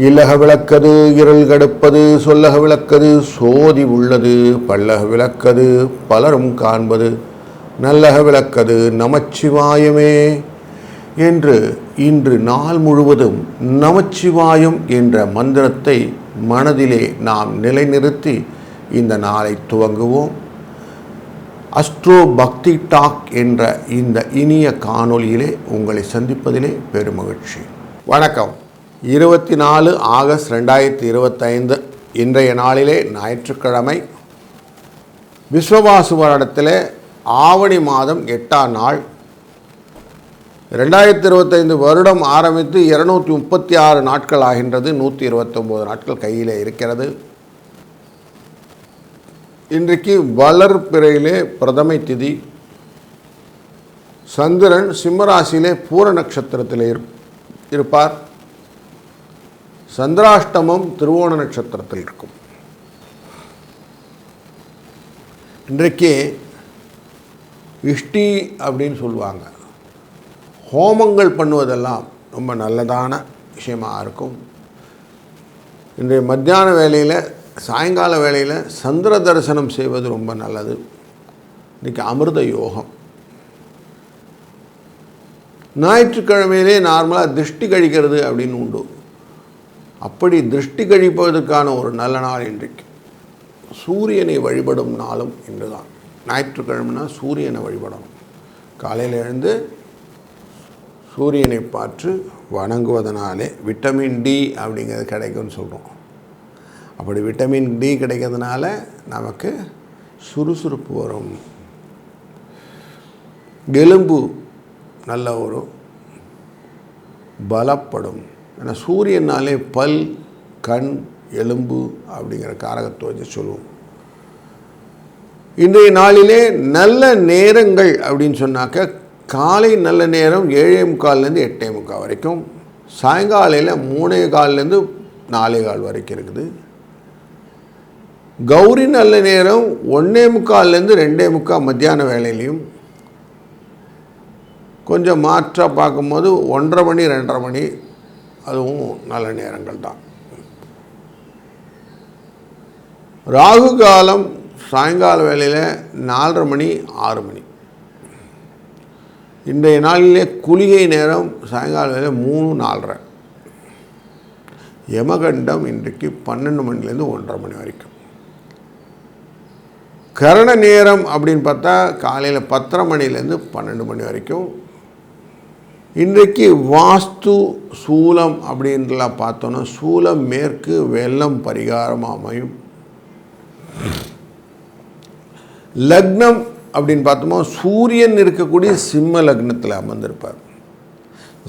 இல்லக விளக்கது இருள் கடுப்பது சொல்லக விளக்கது சோதி உள்ளது பல்லக விளக்கது பலரும் காண்பது நல்லக விளக்கது நமச்சிவாயமே என்று இன்று நாள் முழுவதும் நமச்சிவாயம் என்ற மந்திரத்தை மனதிலே நாம் நிலைநிறுத்தி இந்த நாளை துவங்குவோம். அஸ்ட்ரோ பக்தி டாக் என்ற இந்த இனிய காணொளியிலே உங்களை சந்திப்பதிலே பெருமகிழ்ச்சி. வணக்கம். 24 ஆகஸ்ட் 2025 இன்றைய நாளிலே ஞாயிற்றுக்கிழமை. விஸ்வவாசு வருடத்திலே ஆவணி மாதம் 8ஆம் நாள். 2025 வருடம் ஆரம்பித்து 236 நாட்கள் ஆகின்றது. 129 நாட்கள் கையிலே இருக்கிறது. இன்றைக்கு வளர்பிறையிலே பிரதமை திதி. சந்திரன் சிம்மராசியிலே பூர நட்சத்திரத்திலே இருப்பார். சந்திராஷ்டமம் திருவோண நட்சத்திரத்தில் இருக்கும். இன்றைக்கு இஷ்டி அப்படின்னு சொல்லுவாங்க. ஹோமங்கள் பண்ணுவதெல்லாம் ரொம்ப நல்லதான விஷயமாக இருக்கும். இன்றைய மத்தியான வேளையில் சாயங்கால வேளையில் சந்திர தரிசனம் செய்வது ரொம்ப நல்லது. இன்றைக்கி அமிர்த யோகம். ஞாயிற்றுக்கிழமையிலே நார்மலாக திருஷ்டி கழிக்கிறது அப்படின்னு உண்டு. அப்படி திருஷ்டி கழிப்பதற்கான ஒரு நல்ல நாள் இன்றைக்கு. சூரியனை வழிபடும் நாளும் இன்று தான். ஞாயிற்றுக்கிழமைனா சூரியனை வழிபடணும். காலையில் எழுந்து சூரியனை பார்த்து வணங்குவதனாலே விட்டமின் டி அப்படிங்கிறது கிடைக்கும்னு சொல்கிறோம். அப்படி விட்டமின் டி கிடைக்கிறதுனால நமக்கு சுறுசுறுப்பு வரும், எலும்பு நல்ல ஒரு பலப்படும். ஏன்னா சூரியனாலே பல், கண், எலும்பு அப்படிங்கிற காரகத்தை வச்சு சொல்லுவோம். இன்றைய நாளிலே நல்ல நேரங்கள் அப்படின்னு சொன்னாக்க காலை நல்ல நேரம் 7:45 8:45 வரைக்கும், சாயங்காலையில் 3:15 4:15 வரைக்கும் இருக்குது. கௌரி நல்ல நேரம் 1:45 2:45 மத்தியான வேலையிலையும், கொஞ்சம் மாற்றாக பார்க்கும்போது 1:30 மணி 2:30 மணி அதுவும் நல்ல நேரங்கள் தான். ராகு காலம் சாயங்கால வேளையில் 4:30 மணி 6 மணி. இன்றைய நாளிலே குளிகை நேரம் சாயங்கால வேலை 3 4:30. யமகண்டம் இன்றைக்கு 12 மணிலேருந்து 1:30 மணி வரைக்கும். கரண நேரம் அப்படின்னு பார்த்தா காலையில் 10:30 மணிலேருந்து 12 மணி வரைக்கும். இன்றைக்கு வாஸ்து சூலம் அப்படின்லாம் பார்த்தோன்னா சூலம் மேற்கு, வெள்ளம் பரிகாரம் அமையும். லக்னம் அப்படின்னு பார்த்தோம்னா சூரியன் இருக்கக்கூடிய சிம்ம லக்னத்தில் அமர்ந்திருப்பார்.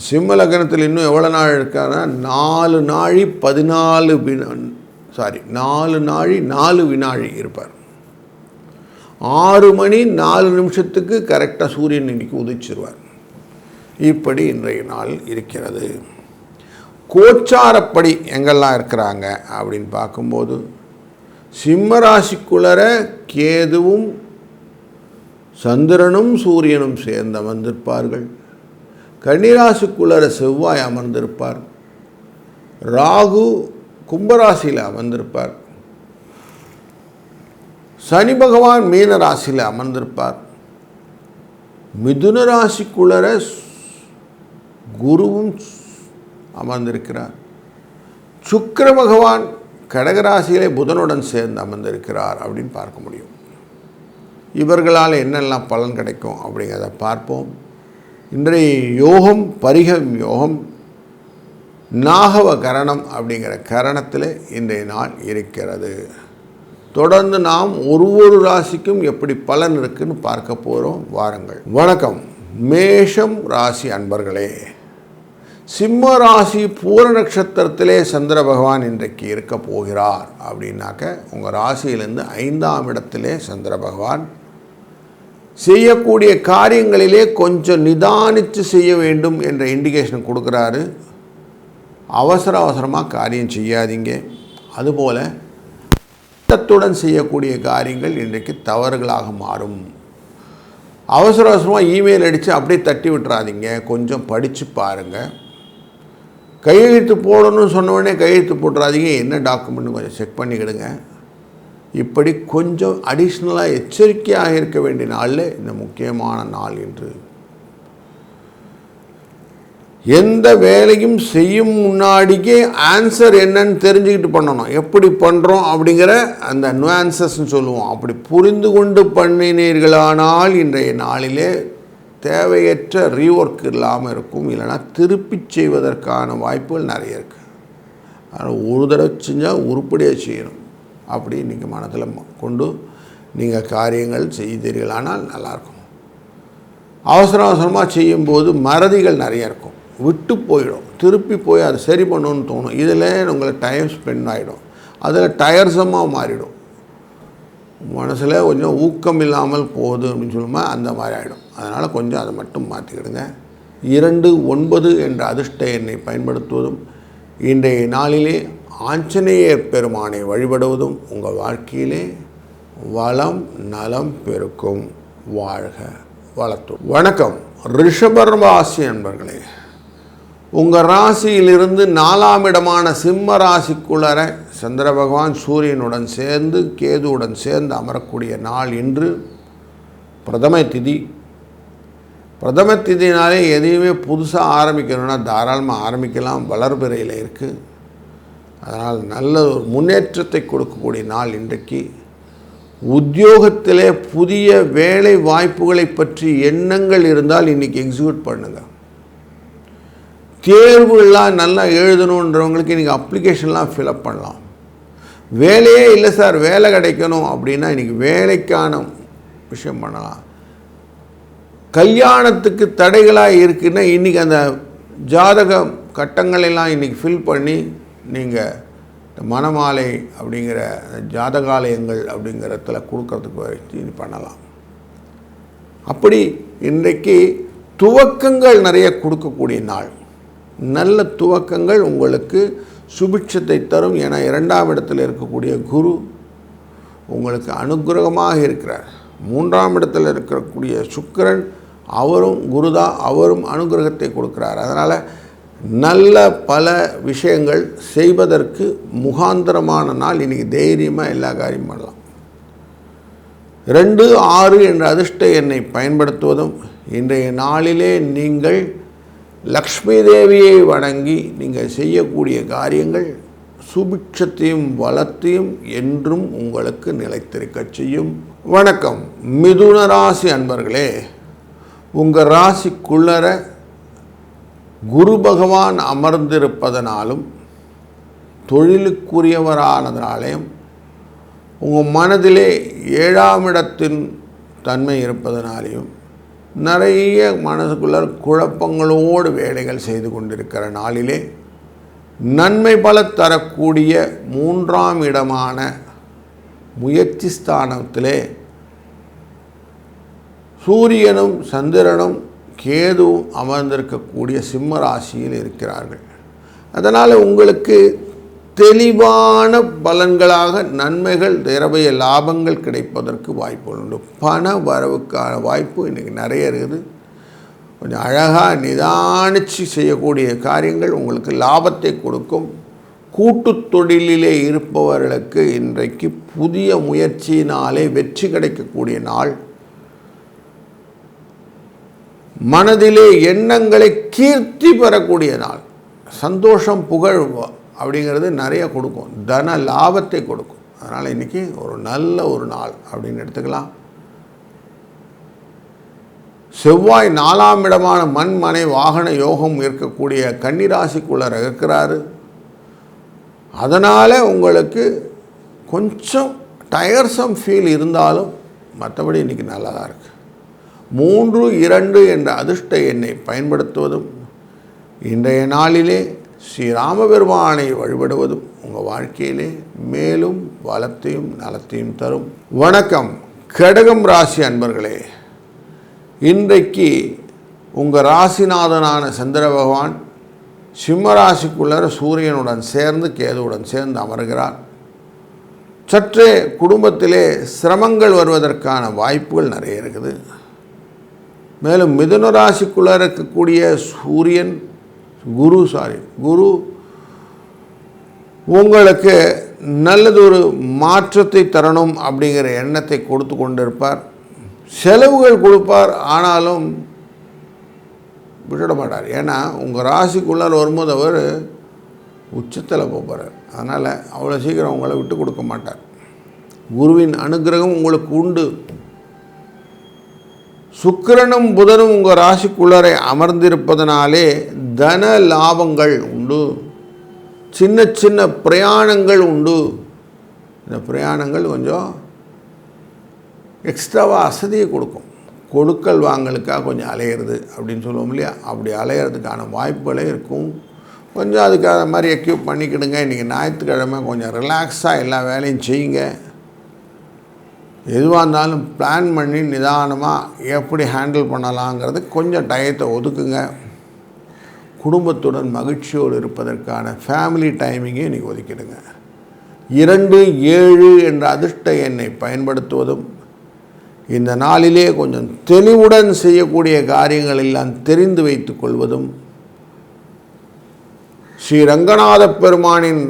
சிம்ம லக்னத்தில் இன்னும் எவ்வளோ நாள் இருக்காருன்னா 4 நாழி 4 வினாழி இருப்பார். 6 மணி 4 நிமிஷத்துக்கு கரெக்டாக சூரியன் இன்னைக்கு உதிச்சிருவார். இப்படி இன்றைய நாள் இருக்கிறது. கோச்சாரப்படி எங்கெல்லாம் இருக்கிறாங்க அப்படின்னு பார்க்கும்போது சிம்மராசிக்குள்ளர கேதுவும் சந்திரனும் சூரியனும் சேர்ந்து அமர்ந்திருப்பார்கள். கன்னிராசிக்குள்ளர செவ்வாய் அமர்ந்திருப்பார். ராகு கும்பராசியில் அமர்ந்திருப்பார். சனி பகவான் மீன ராசியில் அமர்ந்திருப்பார். மிதுன ராசிக்குள்ளர குருவும் அமர்ந்திருக்கிறார். சுக்கிர பகவான் கடகராசியிலே புதனுடன் சேர்ந்து அமர்ந்திருக்கிறார் அப்படின்னு பார்க்க முடியும். இவர்களால் என்னெல்லாம் பலன் கிடைக்கும் அப்படிங்கிறத பார்ப்போம். இன்றைய யோகம் பரிகம் யோகம், நாகவ கரணம் அப்படிங்கிற கரணத்தில் இன்றைய நாள் இருக்கிறது. தொடர்ந்து நாம் ஒரு ராசிக்கும் எப்படி பலன் இருக்குன்னு பார்க்க போகிறோம். வாருங்கள். வணக்கம். மேஷம் ராசி அன்பர்களே, சிம்ம ராசி பூர நட்சத்திரத்திலே சந்திர பகவான் இன்றைக்கு இருக்க போகிறார். அப்படின்னாக்க உங்கள் ராசியிலேருந்து 5ஆம் இடத்திலே சந்திர பகவான் செய்யக்கூடிய காரியங்களிலே கொஞ்சம் நிதானித்து செய்ய வேண்டும் என்ற இண்டிகேஷன் கொடுக்குறாரு. அவசரமாக காரியம் செய்யாதீங்க. அதுபோல் திட்டத்துடன் செய்யக்கூடிய காரியங்கள் இன்றைக்கு தவறுகளாக மாறும். அவசரமாக இமெயில் அடித்து அப்படியே தட்டி விட்டுறாதீங்க. கொஞ்சம் படித்து பாருங்கள். கையெழுத்து போடணும்னு சொன்ன உடனே கையெழுத்து போட்டுறாதீங்க, என்ன டாக்குமெண்ட்னு கொஞ்சம் செக் பண்ணிக்கிடுங்க. இப்படி கொஞ்சம் அடிஷ்னலாக எச்சரிக்கையாக இருக்க வேண்டிய நாளில் இந்த முக்கியமான நாள் என்று. எந்த வேலையும் செய்யும் முன்னாடிக்கே ஆன்சர் என்னன்னு தெரிஞ்சுக்கிட்டு பண்ணணும். எப்படி பண்ணுறோம் அப்படிங்கிற அந்த நுவான்சஸ்ன்னு சொல்லுவோம். அப்படி புரிந்து கொண்டு பண்ணினீர்களானால் இன்றைய நாளிலே தேவையற்ற ரீஒர்க் இல்லாமல் இருக்கும். இல்லைனா திருப்பி செய்வதற்கான வாய்ப்புகள் நிறைய இருக்குது. அதனால் ஒரு தடவை செஞ்சால் உருப்படியாக செய்யணும். அப்படி இன்றைக்கி மனதில் கொண்டு நீங்கள் காரியங்கள் செய்தீர்களானால் நல்லாயிருக்கும். அவசரமாக செய்யும்போது மறதிகள் நிறைய இருக்கும், விட்டு போயிடும். திருப்பி போய் அதை சரி பண்ணணும்னு தோணும். இதில் உங்களுக்கு டைம் ஸ்பெண்ட் ஆகிடும். அதில் டயர்ஸமாக மாறிடும். மனசில் கொஞ்சம் ஊக்கம் இல்லாமல் போகுது அப்படின்னு சொல்லுமா, அந்த மாதிரி ஆகிடும். அதனால் கொஞ்சம் அதை மட்டும் மாற்றிக்கிடுங்க. 2, 9 என்ற அதிர்ஷ்ட எண்ணை பயன்படுத்துவதும் இன்றைய நாளிலே ஆஞ்சநேயர் பெருமானை வழிபடுவதும் உங்கள் வாழ்க்கையிலே வளம் நலம் பெருக்கும். வாழ்க வளத்தும். வணக்கம் ரிஷபராசி அன்பர்களே. உங்கள் ராசியிலிருந்து 4ஆம் இடமான சிம்ம ராசிக்குள்ளர சந்திர பகவான் சூரியனுடன் சேர்ந்து கேதுவுடன் சேர்ந்து அமரக்கூடிய நாள் இன்று. பிரதம திதி. பிரதம திதினாலே எதையுமே புதுசாக ஆரம்பிக்கணும்னா தாராளமாக ஆரம்பிக்கலாம். வளர்பிறையில் இருக்குது. அதனால் நல்ல ஒரு முன்னேற்றத்தை கொடுக்கக்கூடிய நாள் இன்றைக்கு. உத்தியோகத்திலே புதிய வேலை வாய்ப்புகளை பற்றி எண்ணங்கள் இருந்தால் இன்றைக்கி எக்ஸிக்யூட் பண்ணுங்கள். தேர்வுலாம் நல்லா எழுதணுன்றவங்களுக்கு இன்றைக்கி அப்ளிகேஷன்லாம் ஃபில்அப் பண்ணலாம். வேலையே இல்லை சார், வேலை கிடைக்கணும் அப்படின்னா இன்றைக்கி வேலைக்கான விஷயம் பண்ணலாம். கல்யாணத்துக்கு தடைகளாக இருக்குன்னா இன்றைக்கி அந்த ஜாதக கட்டங்களெல்லாம் இன்றைக்கி ஃபில் பண்ணி நீங்கள் மணமாலை அப்படிங்கிற ஜாதகாலயங்கள் அப்படிங்கிறதுல கொடுக்கறதுக்கு வச்சு பண்ணலாம். அப்படி இன்றைக்கு துவக்கங்கள் நிறைய கொடுக்கக்கூடிய நாள். நல்ல துவக்கங்கள் உங்களுக்கு சுபிட்சத்தை தரும். ஏன்னா 2ஆம் இடத்தில் இருக்கக்கூடிய குரு உங்களுக்கு அனுகிரகமாக இருக்கிறார். 3ஆம் இடத்தில் இருக்கக்கூடிய சுக்கிரன் அவரும் குருதான், அவரும் அனுகிரகத்தை கொடுக்கிறார். அதனால் நல்ல பல விஷயங்கள் செய்வதற்கு முகாந்திரமான நாள். இன்றைக்கி தைரியமாக எல்லா காரியமும் பண்ணலாம். 2, 6 என்ற அதிர்ஷ்ட எண்ணை பயன்படுத்துவதும் இன்றைய நாளிலே நீங்கள் லக்ஷ்மி தேவியை வணங்கி நீங்கள் செய்யக்கூடிய காரியங்கள் சுபிட்சத்தையும் வளத்தையும் என்றும் உங்களுக்கு நிலைத்திருக்க செய்யும். வணக்கம் மிதுன ராசி அன்பர்களே. உங்கள் ராசிக்குள்ளர குரு பகவான் அமர்ந்திருப்பதனாலும் தொழிலுக்குரியவரானதனாலேயும் உங்கள் மனதிலே 7ஆம் இடத்தின் தன்மை இருப்பதனாலேயும் நிறைய மனதுக்குள்ள குழப்பங்களோடு வேலைகள் செய்து கொண்டிருக்கிற நாளிலே நன்மை பல தரக்கூடிய 3ஆம் இடமான முயற்சி ஸ்தானத்திலே சூரியனும் சந்திரனும் கேதுவும் அமர்ந்திருக்கக்கூடிய சிம்ம ராசியில் இருக்கிறார்கள். அதனால் உங்களுக்கு தெளிவான பலன்களாக நன்மைகள் நிறைய லாபங்கள் கிடைப்பதற்கு வாய்ப்புகள் உண்டு. பண வரவுக்கான வாய்ப்பு இன்றைக்கி நிறைய இருக்குது. கொஞ்சம் அழகாக நிதானித்து செய்யக்கூடிய காரியங்கள் உங்களுக்கு லாபத்தை கொடுக்கும். கூட்டு தொழிலிலே இருப்பவர்களுக்கு இன்றைக்கு புதிய முயற்சியினாலே வெற்றி கிடைக்கக்கூடிய நாள். மனதிலே எண்ணங்களை கீர்த்தி பெறக்கூடிய நாள். சந்தோஷம் புகழ் அப்படிங்கிறது நிறைய கொடுக்கும், தன லாபத்தை கொடுக்கும். அதனால் இன்றைக்கி ஒரு நல்ல ஒரு நாள் அப்படின்னு எடுத்துக்கலாம். செவ்வாய் 4ஆம் இடமான மண் மனை வாகன யோகம் இருக்கக்கூடிய கன்னிராசிக்குள்ளே இருக்கிறாரு. அதனால் உங்களுக்கு கொஞ்சம் டயர்சம் ஃபீல் இருந்தாலும் மற்றபடி இன்றைக்கி நல்லா தான் இருக்குது. 3, 2 என்ற அதிர்ஷ்ட எண்ணை பயன்படுத்துவதும் இன்றைய நாளிலே ஸ்ரீராமபெருமானை வழிபடுவதும் உங்கள் வாழ்க்கையிலே மேலும் வளத்தையும் நலத்தையும் தரும். வணக்கம் கடகம் ராசி அன்பர்களே. இன்றைக்கு உங்கள் ராசிநாதனான சந்திர பகவான் சிம்ம ராசிக்குள்ளே சூரியனுடன் சேர்ந்து கேதுவுடன் சேர்ந்து அமர்கிறார். சற்றே குடும்பத்திலே சிரமங்கள் வருவதற்கான வாய்ப்புகள் நிறைய இருக்குது. மேலும் மிதுன ராசிக்குள்ளே இருக்கக்கூடிய சூரியன் குரு உங்களுக்கு நல்லதொரு மாற்றத்தை தரணும் அப்படிங்கிற எண்ணத்தை கொடுத்து கொண்டிருப்பார். செலவுகள் கொடுப்பார், ஆனாலும் விட்டுட மாட்டார். ஏன்னா உங்கள் ராசிக்குள்ளார் வரும்போது அவர் உச்சத்தில் போகிறார். அதனால் அவ்வளோ சீக்கிரம் உங்களை விட்டு கொடுக்க மாட்டார். குருவின் அனுகிரகம் உங்களுக்கு உண்டு. சுக்கிரனும் புதனும் உங்கள் ராசிக்குள்ளரை அமர்ந்திருப்பதனாலே தன லாபங்கள் உண்டு. சின்ன சின்ன பிரயாணங்கள் உண்டு. இந்த பிரயாணங்கள் கொஞ்சம் எக்ஸ்ட்ராவாக அசதியை கொடுக்கும். கொடுக்கல் வாங்கலுக்காக கொஞ்சம் அலையிறது அப்படின்னு சொல்லுவோம் இல்லையா, அப்படி அலையிறதுக்கான வாய்ப்புகளே இருக்கும். கொஞ்சம் அதுக்காக மாதிரி எக்யூப் பண்ணிக்கிடுங்க. இன்றைக்கி ஞாயிற்றுக்கிழமை கொஞ்சம் ரிலாக்ஸாக எல்லா வேலையும் செய்யுங்க. எதுவாக இருந்தாலும் பிளான் பண்ணி நிதானமாக எப்படி ஹேண்டில் பண்ணலாங்கிறது கொஞ்சம் டயத்தை ஒதுக்குங்க. குடும்பத்துடன் மகிழ்ச்சியோடு இருப்பதற்கான ஃபேமிலி டைமிங்கை இன்றைக்கி ஒதுக்கிடுங்க. 2, 7 என்ற அதிர்ஷ்ட எண்ணை பயன்படுத்துவதும், இந்த நாளிலே கொஞ்சம் தெளிவுடன் செய்யக்கூடிய காரியங்கள் எல்லாம் தெரிந்து வைத்துக் கொள்வதும், ஸ்ரீ ரங்கநாத பெருமானின்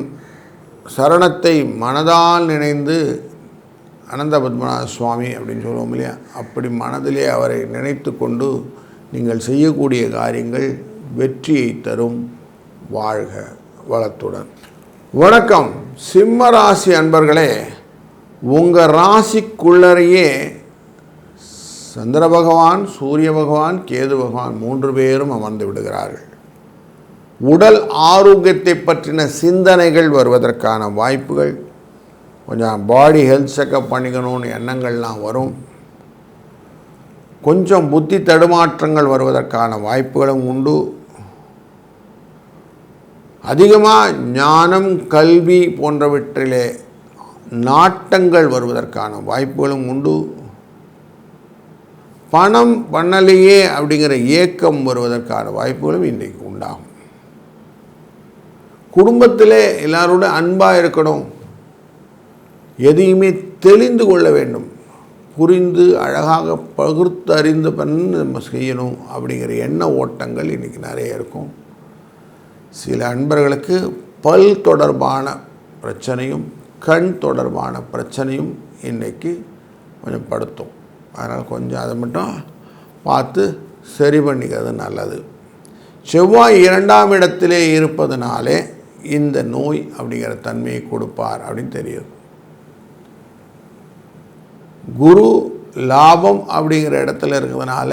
சரணத்தை மனதால் நினைந்து, அனந்த பத்மநாத சுவாமி அப்படின்னு சொல்லுவோம் இல்லையா, அப்படி மனதிலே அவரை நினைத்து கொண்டு நீங்கள் செய்யக்கூடிய காரியங்கள் வெற்றியை தரும். வாழ்க வளத்துடன். வணக்கம் சிம்ம ராசி அன்பர்களே. உங்கள் ராசிக்குள்ளரையே சந்திர பகவான், சூரிய பகவான், கேது பகவான் 3 பேரும் அமர்ந்து விடுகிறார்கள். உடல் ஆரோக்கியத்தை பற்றின சிந்தனைகள் வருவதற்கான வாய்ப்புகள், கொஞ்சம் பாடி ஹெல்த் செக்கப் பண்ணிக்கணும்னு எண்ணங்கள்லாம் வரும். கொஞ்சம் புத்தி தடுமாற்றங்கள் வருவதற்கான வாய்ப்புகளும் உண்டு. அதிகமாக ஞானம், கல்வி போன்றவற்றிலே நாட்டங்கள் வருவதற்கான வாய்ப்புகளும் உண்டு. பணம் பண்ணலையே அப்படிங்கிற ஏக்கம் வருவதற்கான வாய்ப்புகளும் இன்றைக்கு உண்டாகும். குடும்பத்திலே எல்லாரோட அன்பாக இருக்கணும். எதையுமே தெளிந்து கொள்ள வேண்டும். புரிந்து அழகாக பகுத்து அறிந்து பண்ணி நம்ம செய்யணும் அப்படிங்கிற எண்ண ஓட்டங்கள் இன்றைக்கி நிறைய இருக்கும். சில அன்பர்களுக்கு பல் தொடர்பான பிரச்சனையும் கண் தொடர்பான பிரச்சனையும் இன்றைக்கி கொஞ்சம் படுத்தும். அதனால் கொஞ்சம் அதை மட்டும் பார்த்து சரி பண்ணிக்கிறது நல்லது. செவ்வாய் 2ஆம் இடத்திலே இருப்பதனாலே இந்த நோய் அப்படிங்கிற தன்மையை கொடுப்பார் அப்படின்னு தெரியுது. குரு லாபம் அப்படிங்கிற இடத்துல இருக்கிறதுனால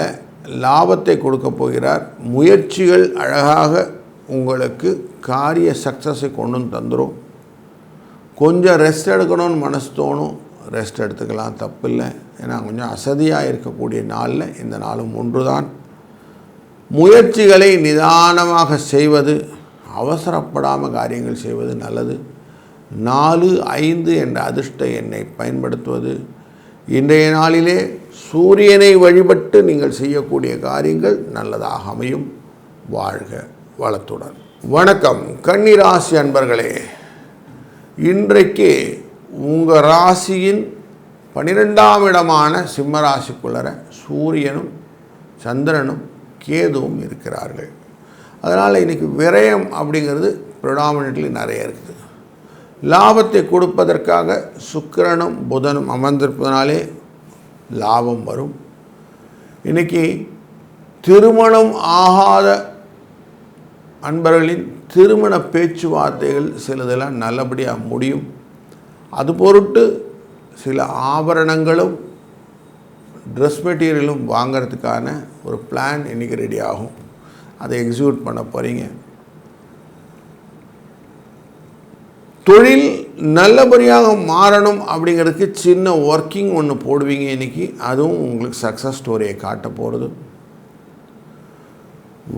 லாபத்தை கொடுக்க போகிறார். முயற்சிகள் அழகாக உங்களுக்கு காரிய சக்ஸஸை கொண்டு தந்துடும். கொஞ்சம் ரெஸ்ட் எடுக்கணும்னு மனசு தோணும், ரெஸ்ட் எடுத்துக்கலாம், தப்பில்லை. ஏன்னா கொஞ்சம் அசதியாக இருக்கக்கூடிய நாளில் இந்த நாளும் ஒன்று தான். முயற்சிகளை நிதானமாக செய்வது, அவசரப்படாமல் காரியங்கள் செய்வது நல்லது. 4, 5 என்ற அதிர்ஷ்ட எண்ணை பயன்படுத்துவது. இன்றைய நாளிலே சூரியனை வழிபட்டு நீங்கள் செய்யக்கூடிய காரியங்கள் நல்லதாக அமையும். வாழ்க வளத்துடன். வணக்கம் கன்னிராசி அன்பர்களே. இன்றைக்கு உங்கள் ராசியின் 12ஆம் இடமான சிம்ம ராசிக்குள்ளர சூரியனும் சந்திரனும் கேதுவும் இருக்கிறார்கள். அதனால் இன்றைக்கி விரயம் அப்படிங்கிறது ப்ரிடாமினெட்லி நிறைய இருக்குது. லாபத்தை கொடுப்பதற்காக சுக்கிரனும் புதனும் அமர்ந்திருப்பதனாலே லாபம் வரும். இன்றைக்கி திருமணம் ஆகாத அன்பர்களின் திருமண பேச்சுவார்த்தைகள் சிலதெல்லாம் நல்லபடியாக முடியும். அது பொருட்டு சில ஆபரணங்களும் ட்ரெஸ் மெட்டீரியலும் வாங்கிறதுக்கான ஒரு பிளான் இன்றைக்கி ரெடி ஆகும். அதை எக்ஸிக்யூட் பண்ண போகிறீங்க. தொழில் நல்லபடியாக மாறணும் அப்படிங்கிறதுக்கு சின்ன ஒர்க்கிங் ஒன்று போடுவீங்க இன்றைக்கி. அதுவும் உங்களுக்கு சக்ஸஸ் ஸ்டோரியை காட்ட போகிறது.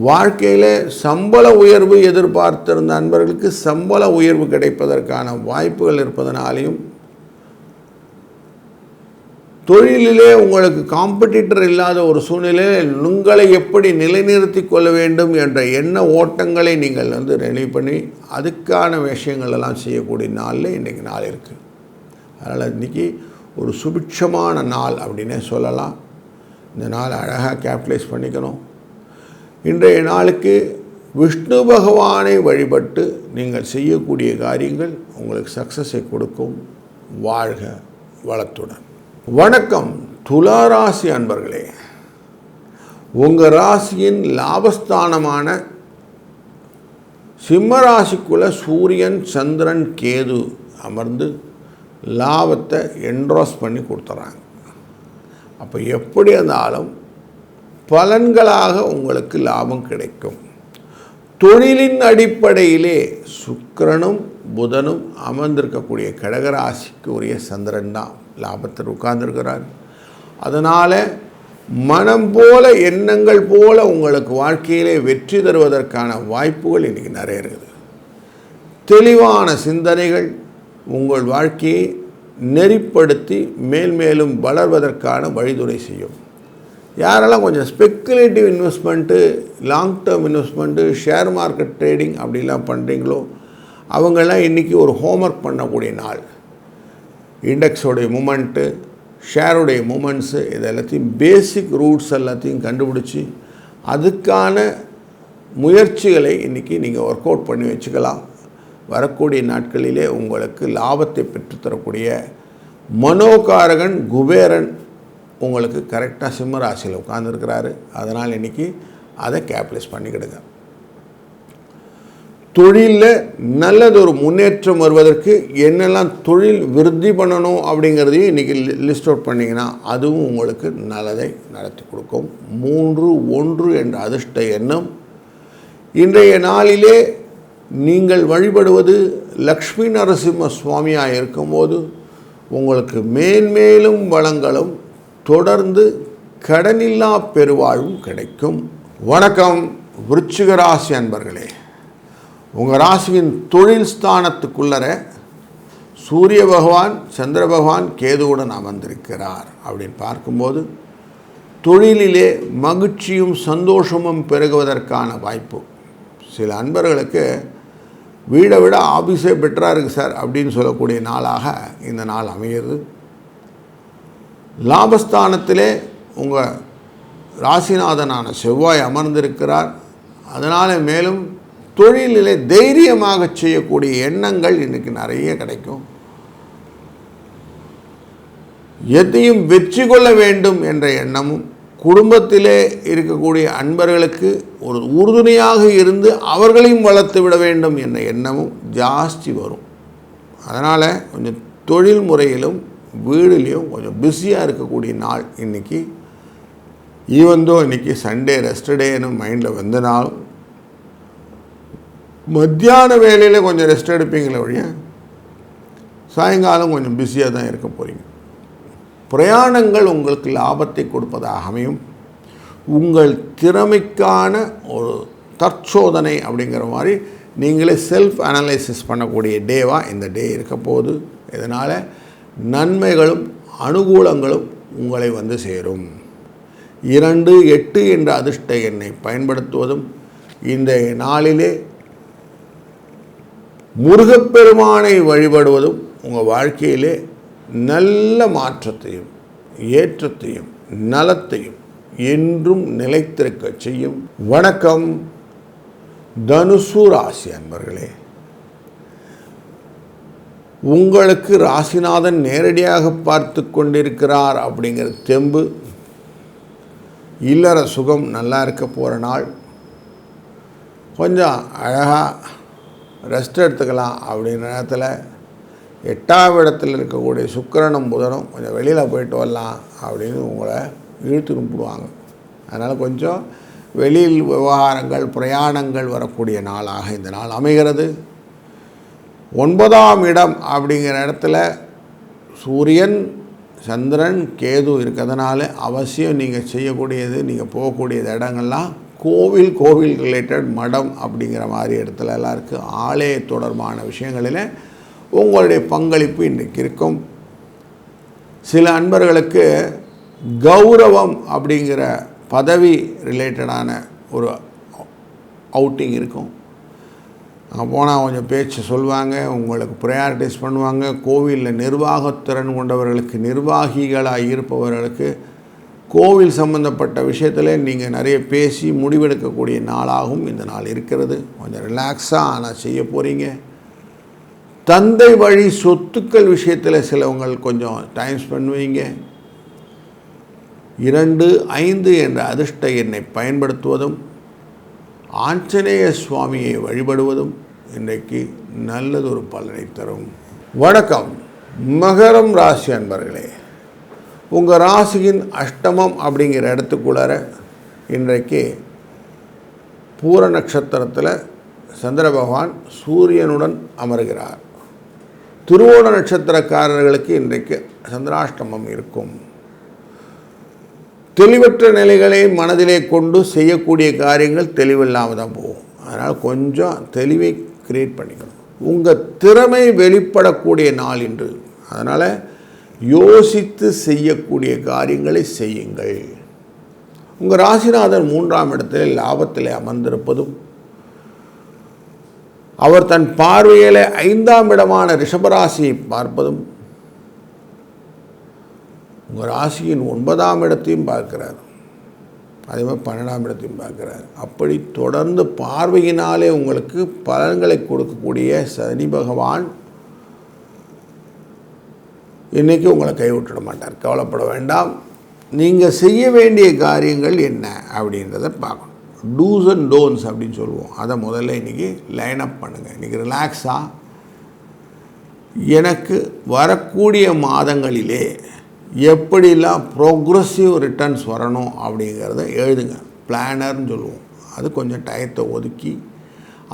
வாழ்க்கையில் சம்பள உயர்வு எதிர்பார்த்திருந்த நண்பர்களுக்கு சம்பள உயர்வு கிடைப்பதற்கான வாய்ப்புகள் இருப்பதனாலையும், தொழிலிலே உங்களுக்கு காம்படிட்டர் இல்லாத ஒரு சூழ்நிலையில் உங்களை எப்படி நிலைநிறுத்தி கொள்ள வேண்டும் என்ற எண்ண ஓட்டங்களை நீங்கள் ரெடி பண்ணி அதுக்கான விஷயங்கள் எல்லாம் செய்யக்கூடிய நாளில் இன்றைக்கி நாள் இருக்குது. அதனால் இன்றைக்கி ஒரு சுபிட்சமான நாள் அப்படின்னே சொல்லலாம். இந்த நாள் அழகாக கேபிட்டலைஸ் பண்ணிக்கணும். இன்றைய நாளுக்கு விஷ்ணு பகவானை வழிபட்டு நீங்கள் செய்யக்கூடிய காரியங்கள் உங்களுக்கு சக்ஸஸை கொடுக்கும். வாழ்க வளத்துடன். வணக்கம் துலா ராசி அன்பர்களே. உங்கள் ராசியின் லாபஸ்தானமான சிம்ம ராசிக்குள்ள சூரியன் சந்திரன் கேது அமர்ந்து லாபத்தை என்ட்ரோஸ் பண்ணி கொடுத்துறாங்க. அப்போ எப்படி இருந்தாலும் பலன்களாக உங்களுக்கு லாபம் கிடைக்கும். தொழிலின் அடிப்படையிலே சுக்கிரனும் புதனும் அமர்ந்திருக்கக்கூடிய கடகராசிக்கு உரிய சந்திரன் தான் லாபத்தில் உட்கார்ந்துருக்கிறார். அதனால் மனம் போல எண்ணங்கள் போல உங்களுக்கு வாழ்க்கையிலே வெற்றி தருவதற்கான வாய்ப்புகள் இன்றைக்கி நிறைய இருக்குது. தெளிவான சிந்தனைகள் உங்கள் வாழ்க்கையை நெறிப்படுத்தி மேல்மேலும் வளர்வதற்கான வழிதுணை செய்யும். யாரெல்லாம் கொஞ்சம் speculative investment, long term investment, share market trading அப்படிலாம் பண்ணுறீங்களோ அவங்கெல்லாம் இன்றைக்கி ஒரு ஹோம்ஒர்க் பண்ணக்கூடிய நாள். இண்டெக்ஸோடைய மூமெண்ட்டு, ஷேருடைய மூமெண்ட்ஸு, இது எல்லாத்தையும் பேசிக் ரூட்ஸ் எல்லாத்தையும் கண்டுபிடிச்சி அதுக்கான முயற்சிகளை இன்றைக்கி நீங்கள் ஒர்க் அவுட் பண்ணி வச்சுக்கலாம். வரக்கூடிய நாட்களிலே உங்களுக்கு லாபத்தை பெற்றுத்தரக்கூடிய மனோகாரகன் குபேரன் உங்களுக்கு கரெக்டாக சிம்ம ராசியில் உட்கார்ந்துருக்கிறாரு. அதனால் இன்றைக்கி அதை கேபிட்டலைஸ் பண்ணிக்கிடுங்க. தொழிலில் நல்லதொரு முன்னேற்றம் வருவதற்கு என்னெல்லாம் தொழில் விருத்தி பண்ணணும் அப்படிங்கிறதையும் இன்றைக்கி லிஸ்ட் அவுட் பண்ணிங்கன்னா அதுவும் உங்களுக்கு நல்லதை நடத்தி கொடுக்கும். 3-1 என்ற அதிர்ஷ்ட எண்ணம். இன்றைய நாளிலே நீங்கள் வழிபடுவது லக்ஷ்மி நரசிம்ம சுவாமியாக இருக்கும்போது உங்களுக்கு மேன்மேலும் வளங்களும் தொடர்ந்து கடனில்லா பெருவாழ்வும் கிடைக்கும். வணக்கம் விருச்சிக ராசி அன்பர்களே. உங்கள் ராசியின் தொழில் ஸ்தானத்துக்குள்ளர சூரிய பகவான் சந்திர பகவான் கேதுவுடன் அமர்ந்திருக்கிறார். அப்படின்னு பார்க்கும்போது தொழிலிலே மகிழ்ச்சியும் சந்தோஷமும் பெருகுவதற்கான வாய்ப்பு. சில அன்பர்களுக்கு வீடை விட ஆஃபீஸே பெட்டராக இருக்குது சார் அப்படின்னு சொல்லக்கூடிய நாளாக இந்த நாள் அமைகிறது. லாபஸ்தானத்திலே உங்கள் ராசிநாதனான செவ்வாய் அமர்ந்திருக்கிறார். அதனால் மேலும் தொழிலிலே தைரியமாக செய்யக்கூடிய எண்ணங்கள் இன்றைக்கி நிறைய கிடைக்கும். எதையும் வெற்றி கொள்ள வேண்டும் என்ற எண்ணமும், குடும்பத்திலே இருக்கக்கூடிய அன்பர்களுக்கு ஒரு உறுதுணையாக இருந்து அவர்களையும் வளர்த்து விட வேண்டும் என்ற எண்ணமும் ஜாஸ்தி வரும். அதனால் கொஞ்சம் தொழில் முறையிலும் வீடுலேயும் கொஞ்சம் பிஸியாக இருக்கக்கூடிய நாள் இன்றைக்கி. ஈவந்தோ இன்றைக்கி சண்டே ரெஸ்டடேன்னு மைண்டில் வந்தனாலும் மத்தியான வேலையில் கொஞ்சம் ரெஸ்ட் எடுப்பீங்களே ஒழிய சாயங்காலம் கொஞ்சம் பிஸியாக தான் இருக்க போகிறீங்க. பிரயாணங்கள் உங்களுக்கு லாபத்தை கொடுப்பதாக அமையும். உங்கள் திறமைக்கான ஒரு தற்சோதனை அப்படிங்கிற மாதிரி நீங்களே செல்ஃப் அனலைசிஸ் பண்ணக்கூடிய டேவாக இந்த டே இருக்க போகுது. இதனால் நன்மைகளும் அனுகூலங்களும் உங்களை வந்து சேரும். 2-8 என்ற அதிர்ஷ்ட எண்ணை பயன்படுத்துவதும், இந்த நாளிலே முருகப்பெருமானை வழிபடுவதும் உங்கள் வாழ்க்கையிலே நல்ல மாற்றத்தையும் ஏற்றத்தையும் நலத்தையும் என்றும் நிலைத்திருக்க செய்யும். வணக்கம் தனுசு ராசி அன்பர்களே. உங்களுக்கு ராசிநாதன் நேரடியாக பார்த்து கொண்டிருக்கிறார் அப்படிங்கிற தெம்பு, இல்லற சுகம் நல்லா இருக்க போகிற நாள். கொஞ்சம் அழகாக ரெஸ்ட் எடுத்துக்கலாம் அப்படின்ற நேரத்தில் 8ஆம் இடத்தில் இருக்கக்கூடிய சுக்கிரனும் புதனும் கொஞ்சம் வெளியில் போயிட்டு வரலாம் அப்படின்னு உங்களை இழுத்து கும்பிடுவாங்க. அதனால் கொஞ்சம் வெளியில் விவகாரங்கள் பிரயாணங்கள் வரக்கூடிய நாளாக இந்த நாள் அமைகிறது. 9ஆம் இடம் அப்படிங்கிற இடத்துல சூரியன் சந்திரன் கேது இருக்கிறதுனால அவசியம் நீங்கள் செய்யக்கூடியது, நீங்கள் போகக்கூடிய இடங்கள்லாம் கோவில் ரிலேட்டட் மடம் அப்படிங்கிற மாதிரி இடத்துல எல்லாம் இருக்குது. ஆலய தொடர்பான விஷயங்களில் உங்களுடைய பங்களிப்பு இன்றைக்கு இருக்கும். சில அன்பர்களுக்கு கௌரவம் அப்படிங்கிற பதவி ரிலேட்டடான ஒரு அவுட்டிங் இருக்கும். அங்கே போனால் கொஞ்சம் பேச்சு சொல்லுவாங்க, உங்களுக்கு ப்ரையாரிட்டைஸ் பண்ணுவாங்க. கோவிலில் நிர்வாகத்திறன் கொண்டவர்களுக்கு, நிர்வாகிகளாக இருப்பவர்களுக்கு கோவில் சம்பந்தப்பட்ட விஷயத்தில் நீங்கள் நிறைய பேசி முடிவெடுக்கக்கூடிய நாளாகவும் இந்த நாள் இருக்கிறது. கொஞ்சம் ரிலாக்ஸாக ஆனால் செய்ய போகிறீங்க. தந்தை வழி சொத்துக்கள் விஷயத்தில் சிலவங்கள் கொஞ்சம் டைம் பண்ணுவீங்க. 2, 5 என்ற அதிர்ஷ்ட எண்ணை பயன்படுத்துவதும் ஆஞ்சநேய சுவாமியை வழிபடுவதும் இன்றைக்கு நல்லதொரு பலனை தரும். வணக்கம் மகரம் ராசி அன்பர்களே, உங்கள் ராசியின் அஷ்டமம் அப்படிங்கிற இடத்துக்குள்ளார இன்றைக்கு பூர நட்சத்திரத்தில் சந்திர பகவான் சூரியனுடன் அமர்கிறார். திருவோண நட்சத்திரக்காரர்களுக்கு இன்றைக்கு சந்திராஷ்டமம் இருக்கும். தெளிவற்ற நிலைகளை மனதிலே கொண்டு செய்யக்கூடிய காரியங்கள் தெளிவில்லாமல் தான் போகும். அதனால் கொஞ்சம் தெளிவை கிரியேட் பண்ணிக்கணும். உங்கள் திறமை வெளிப்படக்கூடிய நாள் இன்று. அதனால் யோசித்து செய்யக்கூடிய காரியங்களை செய்யுங்கள். உங்கள் ராசிநாதன் 3ஆம் இடத்தில் லாபத்தில் அமர்ந்திருப்பதும் அவர் தன் பார்வையில் 5ஆம் இடமான ரிஷபராசியை பார்ப்பதும் உங்கள் ராசியின் 9ஆம் இடத்தையும் பார்க்கிறார். அதே மாதிரி 12ஆம் இடத்தையும் பார்க்கிறார். அப்படி தொடர்ந்து பார்வையினாலே உங்களுக்கு பலன்களை கொடுக்கக்கூடிய சனி பகவான் இன்றைக்கி உங்களை கைவிட்டுட மாட்டார். கவலைப்பட வேண்டாம். நீங்கள் செய்ய வேண்டிய காரியங்கள் என்ன அப்படின்றத பார்க்கணும். டூஸ் அண்ட் டோன்ஸ் அப்படின்னு சொல்லுவோம். அதை முதல்ல இன்றைக்கி லைன் அப் பண்ணுங்கள். இன்றைக்கி ரிலாக்ஸாக எனக்கு வரக்கூடிய மாதங்களிலே எப்படிலாம் ப்ரோக்ரஸிவ் ரிட்டர்ன்ஸ் வரணும் அப்படிங்கிறத எழுதுங்க. பிளானர்னு சொல்லுவோம். அது கொஞ்சம் டயத்தை ஒதுக்கி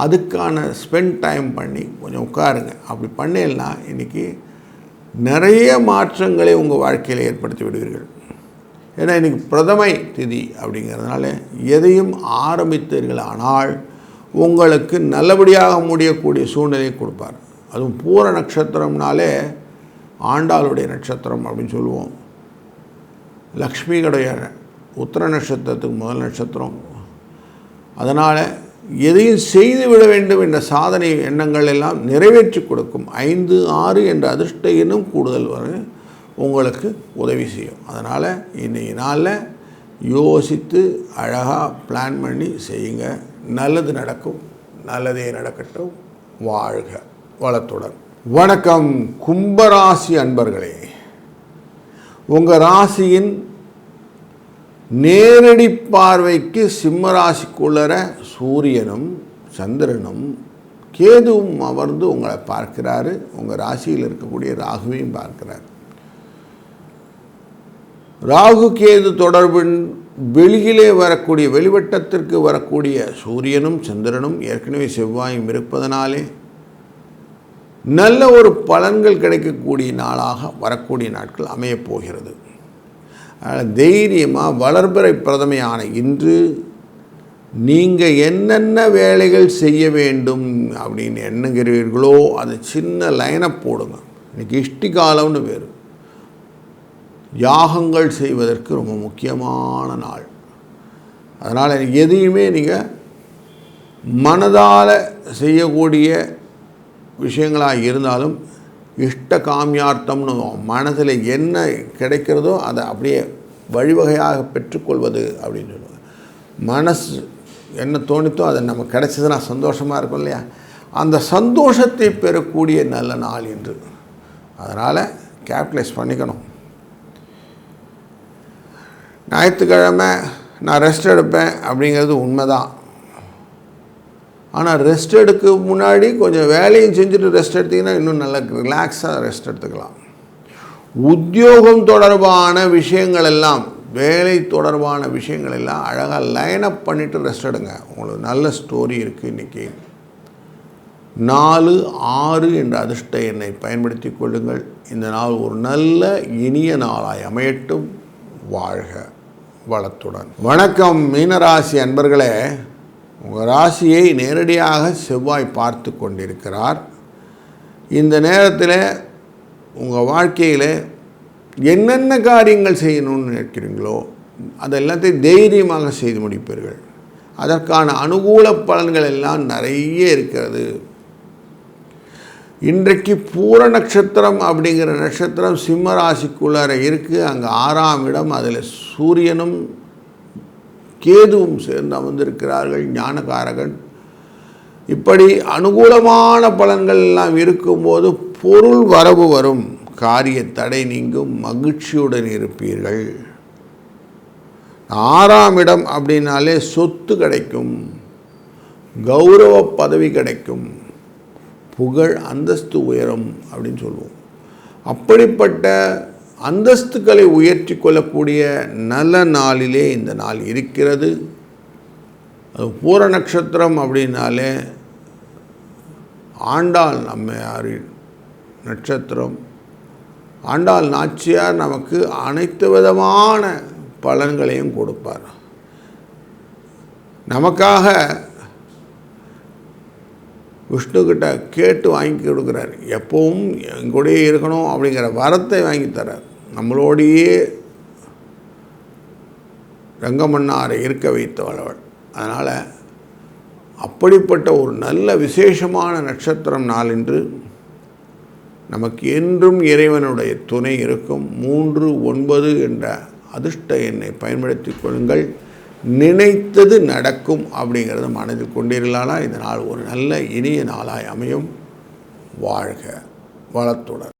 அதுக்கான ஸ்பெண்ட் டைம் பண்ணி கொஞ்சம் உட்காருங்க. அப்படி பண்ணலைன்னா இன்றைக்கி நிறைய மாற்றங்களை உங்கள் வாழ்க்கையில் ஏற்படுத்தி விடுவீர்கள். ஏன்னா இன்றைக்கி பிரதமை திதி அப்படிங்கிறதுனால எதையும் ஆரம்பித்தீர்கள் ஆனால் உங்களுக்கு நல்லபடியாக முடியக்கூடிய சூழ்நிலையை கொடுப்பார். அதுவும் பூர நட்சத்திரம்னாலே ஆண்டாளுடைய நட்சத்திரம் அப்படின்னு சொல்லுவோம். லக்ஷ்மியுடைய உத்திர நட்சத்திரத்துக்கு முதல் நட்சத்திரம். அதனால் எதையும் செய்து விட வேண்டும் என்ற சாதனை எண்ணங்கள் எல்லாம் நிறைவேற்றி கொடுக்கும். 5, 6 என்ற அதிர்ஷ்ட எண்ணும் கூடுதல் வர உங்களுக்கு உதவி செய்யும். அதனால் இன்றைக்கி நாளில் யோசித்து அழகாக பிளான் பண்ணி செய்யுங்க. நல்லது நடக்கும். நல்லதே நடக்கட்டும். வாழ்க வளத்துடன். வணக்கம் கும்பராசி அன்பர்களே, உங்கள் ராசியின் நேரடி பார்வைக்கு சிம்ம ராசிக்குள்ளர சூரியனும் சந்திரனும் கேதுவும் அமர்ந்து உங்களை பார்க்கிறாரு. உங்கள் ராசியில் இருக்கக்கூடிய ராகுவையும் பார்க்கிறார். ராகு கேது தொடர்பின் வெளியிலே வரக்கூடிய வெளிவட்டத்திற்கு வரக்கூடிய சூரியனும் சந்திரனும் ஏற்கனவே செவ்வாயும் இருப்பதனாலே நல்ல ஒரு பலன்கள் கிடைக்கக்கூடிய நாளாக வரக்கூடிய நாட்கள் அமையப்போகிறது. அதனால் தைரியமாக வளர்பிறை பிரதமையான இன்று நீங்கள் என்னென்ன வேலைகள் செய்ய வேண்டும் அப்படின்னு எண்ணுகிறீர்களோ அது சின்ன லைனப் போடுங்க. இன்றைக்கி இஷ்டிகாலம்னு பேர். யாகங்கள் செய்வதற்கு ரொம்ப முக்கியமான நாள். அதனால் எதையுமே நீங்கள் மனதால் செய்யக்கூடிய விஷயங்களாக இருந்தாலும் இஷ்ட காமியார்த்தம்னு மனதில் என்ன கிடைக்கிறதோ அதை அப்படியே வழிவகையாக பெற்றுக்கொள்வது அப்படின்னு சொல்லுவாங்க. மனசு என்ன தோணித்தோ அதை நம்ம கிடைச்சதுன்னா சந்தோஷமாக இருக்கும் இல்லையா? அந்த சந்தோஷத்தை பெறக்கூடிய நல்ல நாள் என்று. அதனால் கேபிட்டலைஸ் பண்ணிக்கணும். ஞாயிற்றுக்கிழமை நான் ரெஸ்ட் எடுப்பேன் அப்படிங்கிறது உண்மைதான். ஆனால் ரெஸ்ட் எடுக்க முன்னாடி கொஞ்சம் வேலையும் செஞ்சுட்டு ரெஸ்ட் எடுத்திங்கன்னா இன்னும் நல்லா ரிலாக்ஸாக ரெஸ்ட் எடுத்துக்கலாம். உத்தியோகம் தொடர்பான விஷயங்கள் எல்லாம், வேலை தொடர்பான விஷயங்கள் எல்லாம் அழகாக லைனப் பண்ணிவிட்டு ரெஸ்ட் எடுங்க. உங்களுக்கு நல்ல ஸ்டோரி இருக்குது. இன்றைக்கி 4, 6 என்ற அதிர்ஷ்ட எண்ணை பயன்படுத்தி கொள்ளுங்கள். இந்த நாள் ஒரு நல்ல இனிய நாளாய் அமையட்டும். வாழ்க வளத்துடன். வணக்கம் மீனராசி அன்பர்களே, உங்கள் ராசியை நேரடியாக செவ்வாய் பார்த்து கொண்டிருக்கிறார். இந்த நேரத்தில் உங்கள் வாழ்க்கையில் என்னென்ன காரியங்கள் செய்யணும்னு நினைக்கிறீங்களோ அதெல்லாத்தையும் தைரியமாக செய்து முடிப்பீர்கள். அதற்கான அனுகூல பலன்கள் எல்லாம் நிறைய இருக்கிறது. இன்றைக்கு பூர நட்சத்திரம் அப்படிங்கிற நட்சத்திரம் சிம்ம ராசிக்குள்ளார இருக்குது. அங்கே 6ஆம் இடம், அதில் சூரியனும் கேதுவும் சேர்ந்து அமர்ந்திருக்கிறார்கள், ஞானகாரகன். இப்படி அனுகூலமான பலன்கள் எல்லாம் இருக்கும்போது பொருள் வரவு வரும், காரிய தடை நீங்கும், மகிழ்ச்சியுடன் இருப்பீர்கள். 6ஆம் இடம் அப்படின்னாலே சொத்து கிடைக்கும், கௌரவ பதவி கிடைக்கும், புகழ் அந்தஸ்து உயரும் அப்படின்னு சொல்லுவோம். அப்படிப்பட்ட அந்தஸ்துக்களை உயர்த்தி கொள்ளக்கூடிய நல்ல நாளிலே இந்த நாள் இருக்கிறது. அது பூர நட்சத்திரம் அப்படின்னாலே ஆண்டாள் அம்மையாரின் நட்சத்திரம். ஆண்டாள் நாச்சியார் நமக்கு அனைத்து விதமான பலன்களையும் கொடுப்பார். நமக்காக விஷ்ணுக்கிட்ட கேட்டு வாங்கி கொடுக்குறார். எப்பவும் எங்கூடயே இருக்கணும் அப்படிங்கிற வரத்தை வாங்கி தரார். நம்மளோடையே ரங்கமன்னாரை இருக்க வைத்தவள் அவள். அதனால் அப்படிப்பட்ட ஒரு நல்ல விசேஷமான நட்சத்திரம் நாள் என்று நமக்கு என்றும் இறைவனுடைய துணை இருக்கும். 3, 9 என்ற அதிர்ஷ்ட எண்ணை பயன்படுத்தி கொள்ளுங்கள். நினைத்தது நடக்கும் அப்படிங்கிறத மனதில் கொண்டீர்களானால் இந்த நாள் ஒரு நல்ல இனிய நாளாய் அமையும். வாழ்க வளத்துடன்.